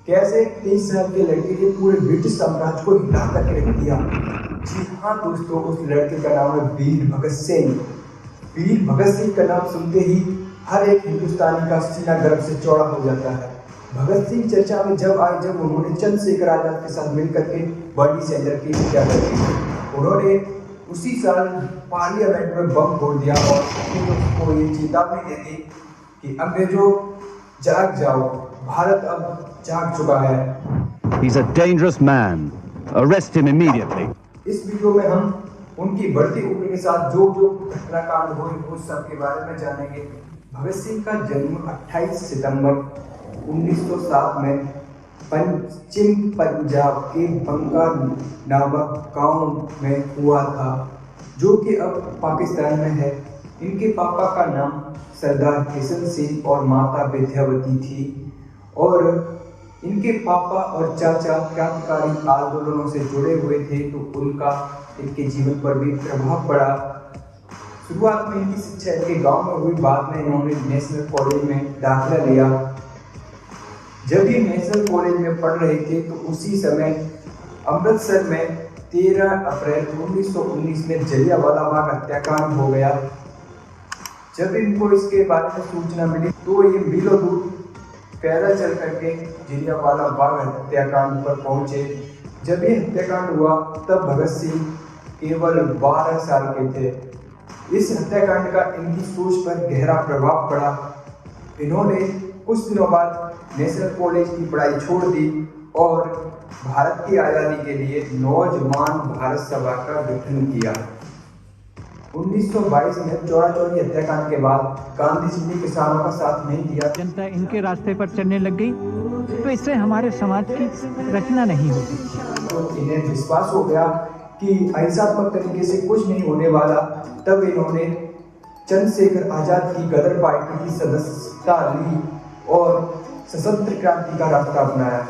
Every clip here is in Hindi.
कैसे 23 साल के लड़के ने पूरे ब्रिटिश साम्राज्य को हिला करके रख दिया। जी हाँ दोस्तों, उस लड़के का नाम है वीर भगत सिंह। वीर भगत सिंह का नाम सुनते ही हर एक हिंदुस्तानी का सीना गर्व से चौड़ा हो जाता है। भगत सिंह चर्चा में जब आए जब उन्होंने चंद्रशेखर आजाद के साथ मिलकर के बर्नी सेंटर की हत्या कर दी। उन्होंने उसी साल पार्लियामेंट में बम फोड़ दिया और उसको ये चेतावनी दे दी कि अंग्रेजों जाग जाओ, भारत अब जाग चुका है। He's a dangerous man. Arrest him immediately. इस वीडियो में हम उनकी बढ़ती उम्र के साथ जो जो घटनाकांड हुए उस सब के बारे में जानेंगे। भगत सिंह का जन्म 28 सितंबर 1907 में पश्चिम पंजाब के बंगा नामक गांव में हुआ था, जो कि अब पाकिस्तान में है। इनके पापा का नाम सरदार किशन सिंह और माता विद्यावती थी और इनके पापा और चाचा क्रांतिकारी आंदोलनों से जुड़े हुए थे, तो उनका इनके जीवन पर भी प्रभाव पड़ा। शुरुआत में इनकी शिक्षा इनके गांव में हुई, बाद में इन्होंने नेशनल कॉलेज में दाखिला लिया। जब ये नेशनल कॉलेज में पढ़ रहे थे तो उसी समय अमृतसर में 13 अप्रैल 1919 में जलियांवाला बाग हत्याकांड हो गया। जब इनको इसके बारे में सूचना मिली तो ये मीलों दूर पैदल चल करके जलियांवाला बाग हत्याकांड पर पहुंचे। जब ये हत्याकांड हुआ तब भगत सिंह केवल 12 साल के थे। इस हत्याकांड का इनकी सोच पर गहरा प्रभाव पड़ा। इन्होंने कुछ दिनों बाद नेशनल कॉलेज की पढ़ाई छोड़ दी और भारत की आज़ादी के लिए नौजवान भारत सभा का गठन किया। 1922 में चौरी हत्याकांड के बाद गांधी जी ने किसानों का साथ नहीं दिया। जनता इनके रास्ते पर चलने लग गई तो इससे हमारे समाज की रचना नहीं होगी। तो इन्हें विश्वास हो गया कि अहिंसात्मक तरीके से कुछ नहीं होने वाला। तब इन्होंने चंद्रशेखर आजाद की गदर पार्टी की सदस्यता ली और सशस्त्र क्रांति का रास्ता अपनाया।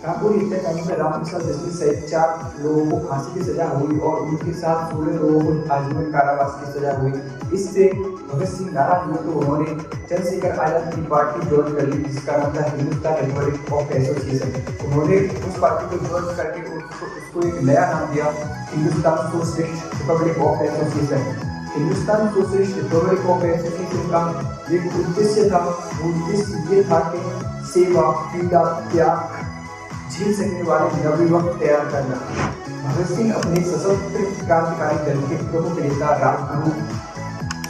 कानपुर हत्याकांड में रामप्रसाद बिस्मिल सहित 4 लोगों को फांसी की सजा हुई और उनके साथ 16 लोगों को आजीवन कारावास की सजा हुई। इससे भगत सिंह नाराज हुए तो उन्होंने चंद्रशेखर आजाद की पार्टी ज्वाइन कर ली, जिसका नाम था हिंदुस्तान रिपब्लिक ऑफ एसोसिएशन। उन्होंने उस पार्टी को ज्वाइन करके उसको एक नया नाम दिया, Hindustan socialist Republic of association. Hindustan socialist Republic of association का एक उद्देश्य था, उद्देश्य ये था कि सेवा, पीड़ा, त्याग झेल सकने वाले नवयुवक तैयार करना। भगत सिंह अपने सशस्त्र क्रांतिकारी दल के प्रमुख नेता राजगुरु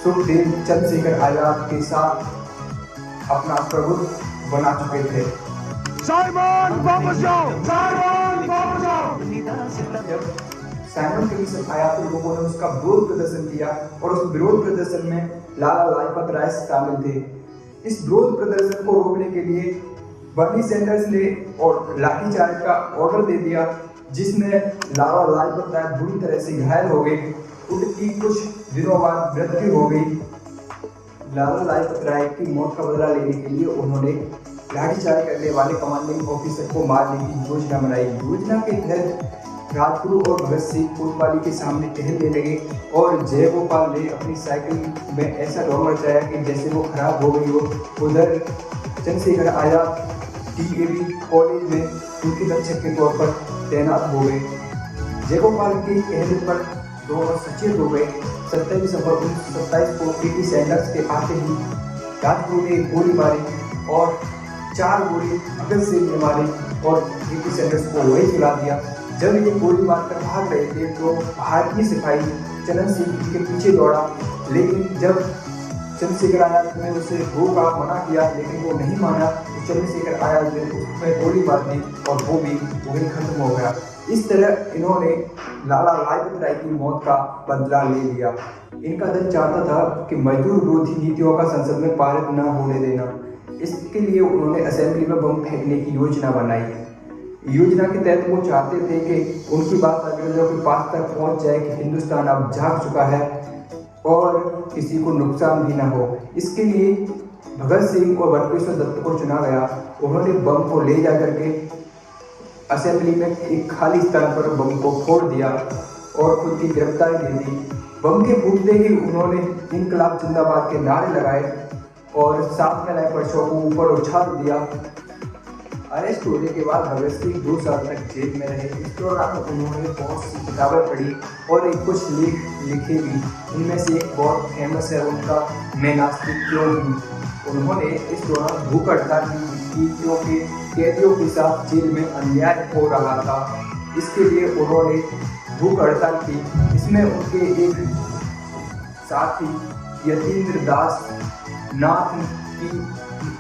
सुखदेव चंद्रशेखर आजाद के साथ अपना प्रभुत्व बना चुके थे। जब साइमन कमीशन आया तो लोगों ने उसका विरोध प्रदर्शन किया और उस विरोध प्रदर्शन में लाला लाजपत राय शामिल थे। इस विरोध प्रदर्शन को रोकने के लिए बर्नी सैंडर्स ने और लाठीचार्ज का ऑर्डर दे दिया, जिसमें लाला लाजपत राय बुरी तरह से घायल हो गए। उनकी कुछ दिनों बाद मृत्यु हो गई। लाला लाजपत राय की मौत का बदला लेने के लिए उन्होंने लाठीचार्ज करने वाले कमांडिंग ऑफिसर को मारने की योजना बनाई। योजना के तहत राजगुरु और भगत सिंह कोतवाली के सामने टहलने लगे और जयगोपाल ने अपनी साइकिल में ऐसा दौड़ मचाया कि जैसे वो खराब हो गई हो। उधर चंद्रशेखर आजाद DAV कॉलेज में उनके रक्षक के तौर पर तैनात हो गए। जयगोपाल के कहने पर दोनों सचेत हो गए। 27 दिसंबर 1927 को PT सैंडर्स के आते ही राजगुरु ने गोली मारी और 4 गोली भगत सिंह ने मारी और PT सैंडर्स को वही सुला दिया। जब ये गोली मारकर भाग रहे थे तो भारतीय सिपाही चरण सिंह के पीछे दौड़ा, लेकिन जब चंद्रशेखर आजाद ने उसे रोका, मना किया, लेकिन वो नहीं माना तो चंद्रशेखर आजाद ने उसमें गोली मार दी और वो भी वही खत्म हो गया। इस तरह इन्होंने लाला लाजपत राय की मौत का बदला ले लिया। इनका दल चाहता था कि मजदूर विरोधी नीतियों का संसद में पारित न होने देना। इसके लिए उन्होंने असेंबली में बम फेंकने की योजना बनाई। योजना के तहत वो चाहते थे कि उनकी बात अंग्रेजों के पास तक पहुंच जाए कि हिंदुस्तान अब जाग चुका है और किसी को नुकसान भी ना हो। इसके लिए भगत सिंह और बटुकेश्वर दत्त को चुना गया। उन्होंने बम को ले जा करके असेंबली में एक खाली स्थान पर बम को फोड़ दिया और खुद की गिरफ्तारी दे दी। बम के फूटते ही उन्होंने इनकलाब जिंदाबाद के नारे लगाए और साथ में लाए पर्चों को ऊपर उछाल दिया। अरेस्ट होने के बाद भगत सिंह 2 साल तक जेल में रहे। इस दौरान उन्होंने बहुत सी किताबें पढ़ी और कुछ लेख लिखे भी। इनमें से एक बहुत फेमस है उनका, मैं नास्तिक क्यों हूँ। उन्होंने इस दौरान भूख हड़ताल की क्योंकि कैदियों के साथ जेल में अन्याय हो रहा था। इसके लिए उन्होंने भूख हड़ताल की। इसमें उनके एक साथी यतीन्द्र दास नाथ की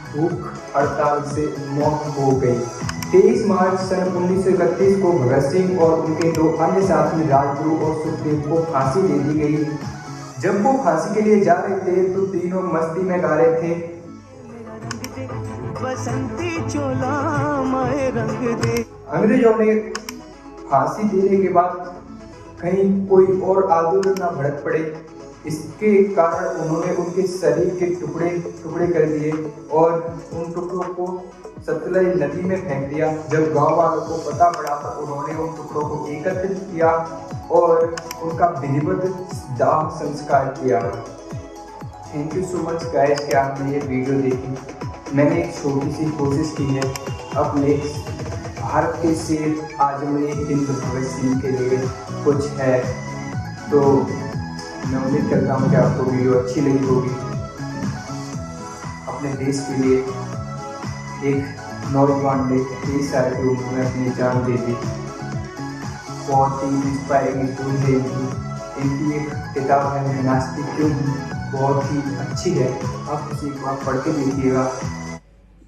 भूख हड़ताल से मौत हो गई। 23 मार्च सन 1931 को भगत सिंह और उनके 2 अन्य साथी राजगुरु और सुखदेव को फांसी दे दी गई। जब वो फांसी के लिए जा रहे थे तो तीनों मस्ती में गा रहे थे, बसंती चोला माए रंग दे। अंग्रेजों ने फांसी देने के बाद कहीं कोई और आंदोलन न भड़क पड़े, इसके कारण उन्होंने उनके शरीर के टुकड़े टुकड़े कर दिए और उन टुकड़ों को सतलज नदी में फेंक दिया। जब गांव वालों को पता पड़ा तो उन्होंने उन टुकड़ों को एकत्रित किया और उनका विधिवत दाह संस्कार किया। Thank you so much guys कि आपने ये वीडियो देखी। मैंने एक छोटी सी कोशिश की है अपने भारत के शेर आजमगढ़ हिंद भगत सिंह के लिए कुछ है, तो मैं उम्मीद करता हूँ कि आपको वीडियो अच्छी लगी होगी। अपने देश के लिए एक नौजवान ने 23 साल की उम्र में अपनी जान दे दी। बहुत ही इंस्पायरिंग स्टोरी है इनकी एक किताब है मैं नास्तिक क्यों हूँ, बहुत ही अच्छी है। आप उसे एक बार पढ़ के देखिएगा।